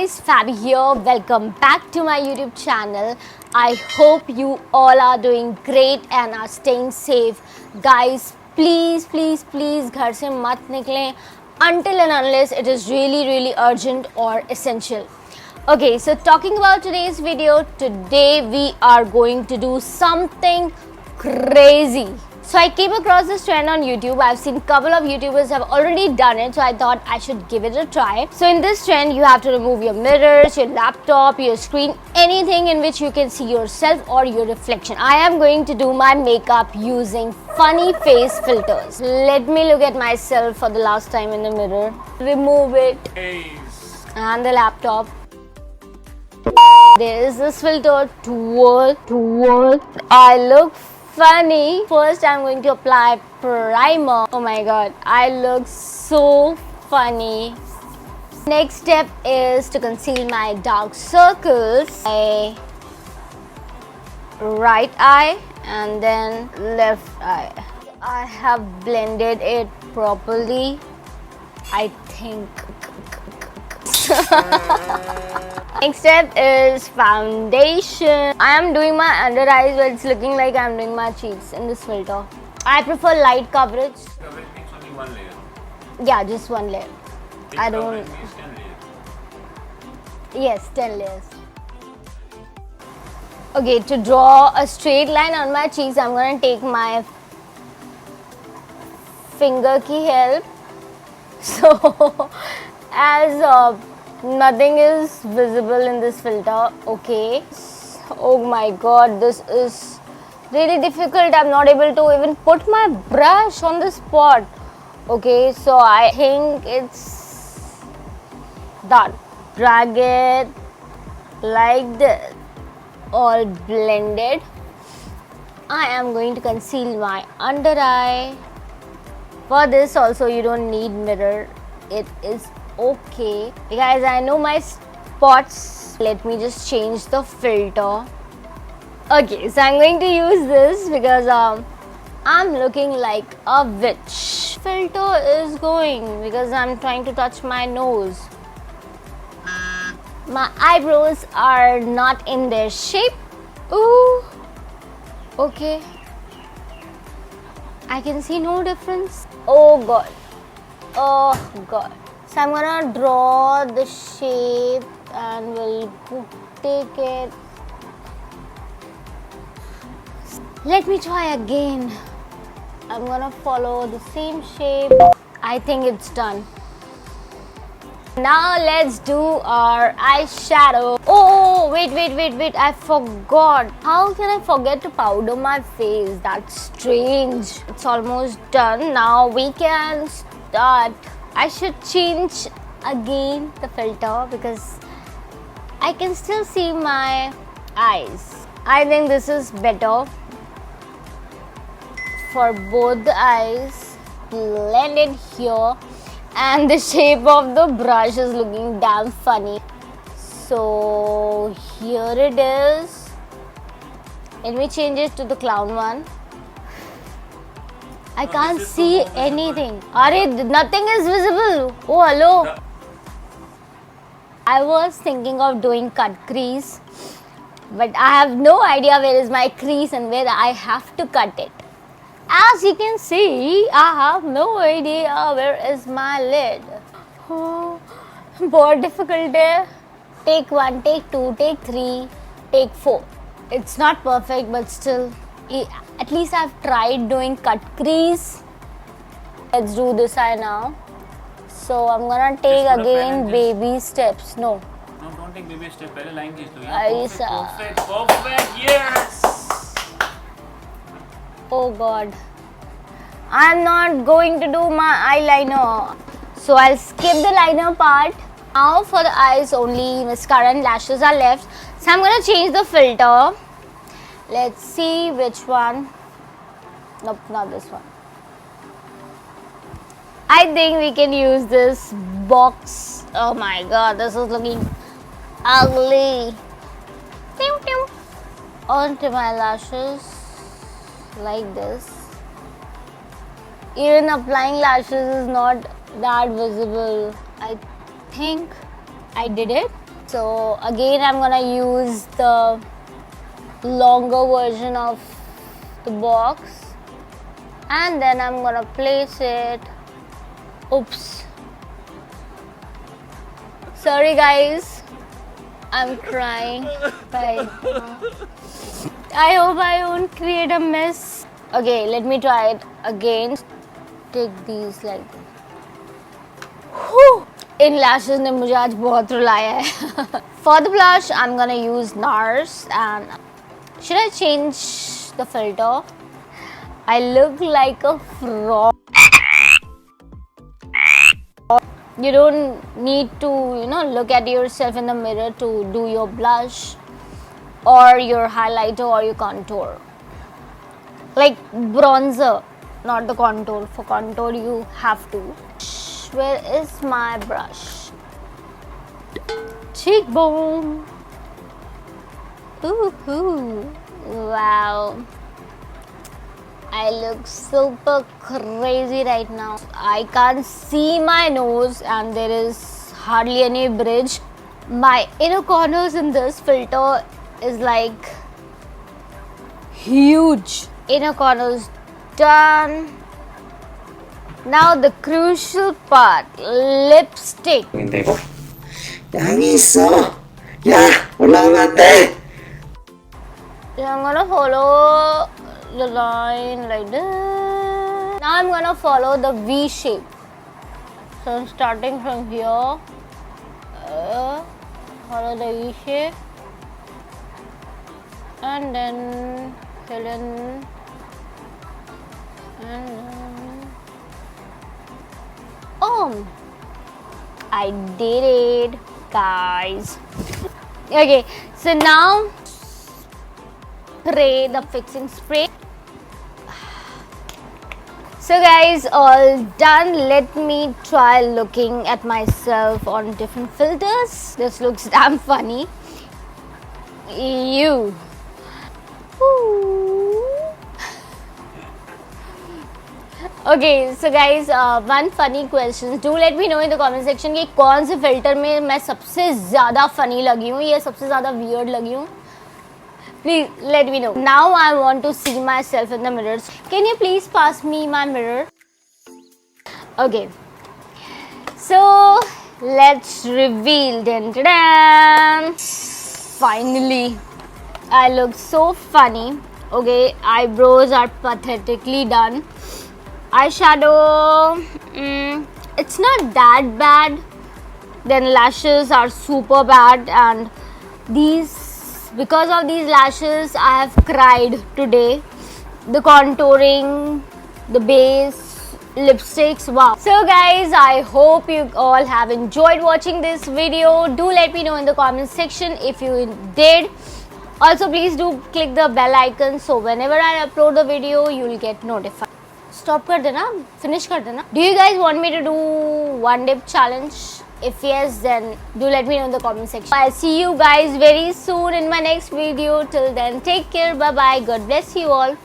guys, Fabi here. Welcome back to my YouTube channel. I hope you all are doing great and are staying safe. Guys, please घर से मत निकलें until and unless it is really urgent or essential. Okay, so talking about today's video, today we are going to do something crazy. So I came across this trend on YouTube. I've seen a couple of YouTubers have already done it, so I thought I should give it a try. So in this trend, you have to remove your mirrors, your laptop, your screen, anything in which you can see yourself or your reflection. I am going to do my makeup using funny face filters. Let me look at myself for the last time in the mirror. Remove it. And the laptop. There is this filter, twirl. I look funny. First I'm going to apply primer. Oh my god, I look so funny. Next step is to conceal my dark circles. My right eye and then left eye. I have blended it properly, I think. Next step is foundation. I am doing my under eyes, but it's looking like I am doing my cheeks in this filter. I prefer light coverage. Coverage means only one layer. Yeah, just one layer. I don't. Coverage means 10 layers. Yes, 10 layers. Okay, to draw a straight line on my cheeks, I'm gonna take my finger key help. So, as nothing is visible in this filter. Okay. Oh my god, this is really difficult. I'm not able to even put my brush on the spot. Okay, so I think it's done. Drag it like this. All blended. I am going to conceal my under eye. For this also you don't need mirror. It is okay. Guys, I know my spots. Let me just change the filter. Okay, so I'm going to use this because I'm looking like a witch. Filter is going because I'm trying to touch my nose. My eyebrows are not in their shape. Ooh. Okay. I can see no difference. Oh god. Oh god. So I'm gonna draw the shape and we'll take it. Let me try again. I'm gonna follow the same shape. I think it's done. Now let's do our eyeshadow. Oh, wait. I forgot. How can I forget to powder my face? That's strange. It's almost done. Now we can start. I should change again the filter because I can still see my eyes. I think this is better for both the eyes. Blend it here. And the shape of the brush is looking damn funny. So here it is. Let me change it to the clown one. I can't see anything. Nothing is visible. Oh, hello. I was thinking of doing cut crease, but I have no idea where is my crease and where I have to cut it. As you can see, I have no idea where is my lid. Oh, बहुत difficult है. Take 1, take 2, take 3, take 4. It's not perfect, but still, at least I've tried doing cut crease. Let's do this eye now. So I'm gonna take again baby steps. No, don't take baby step. पहले line खींच लो. Perfect. Yes. Oh god. I'm not going to do my eyeliner. So I'll skip the liner part. Now for the eyes, only mascara and lashes are left. So I'm going to change the filter. Let's see which one. Nope, not this one. I think we can use this box. Oh my god, this is looking ugly. Onto my lashes. Like this. Even applying lashes is not that visible. I think I did it. So again I'm gonna use the longer version of the box, and then I'm gonna place it. Oops. Sorry guys, I'm crying right now. I hope I won't create a mess. Okay, let me try it again. Take these like this. In lashes ने मुझे आज बहुत रुलाया है. For the blush, I'm gonna use NARS, and should I change the filter? I look like a frog. You don't need to, look at yourself in the mirror to do your blush or your highlighter or your contour. Like bronzer, not the contour. For contour, you have to. Where is my brush? Cheekbone. Ooh, wow. I look super crazy right now. I can't see my nose and there is hardly any bridge. My inner corners in this filter is like huge. Inner corners done. Now the crucial part, lipstick. देखो 여기 있어. 야 올라오면 안 돼. I'm gonna follow the line like this. Now I'm gonna follow the V shape. So I'm starting from here. Follow the V shape. And then fill in. And then. Oh! I did it, guys. Okay, so now spray the fixing spray. So guys, all done. Let me try looking at myself on different filters. This looks damn funny. You. Okay, so guys, one funny question. Do let me know in the comment section कि कौन से filter में मैं सबसे ज़्यादा funny लगी हूँ या सबसे ज़्यादा weird लगी हूँ. Please let me know. Now I want to see myself in the mirrors. Can you please pass me my mirror? Okay. So let's reveal. Dun, dun, dun. Finally, I look so funny. Okay, eyebrows are pathetically done. Eyeshadow, it's not that bad. Then lashes are super bad, and because of these lashes I have cried today. The contouring, the base, lipsticks, wow. So guys, I hope you all have enjoyed watching this video. Do let me know in the comment section if you did. Also please do click the bell icon so whenever I upload the video you will get notified. Stop कर देना, finish कर देना. Do you guys want me to do one dip challenge? If yes, then do let me know in the comment section. I'll see you guys very soon in my next video. Till then, take care. Bye bye. God bless you all.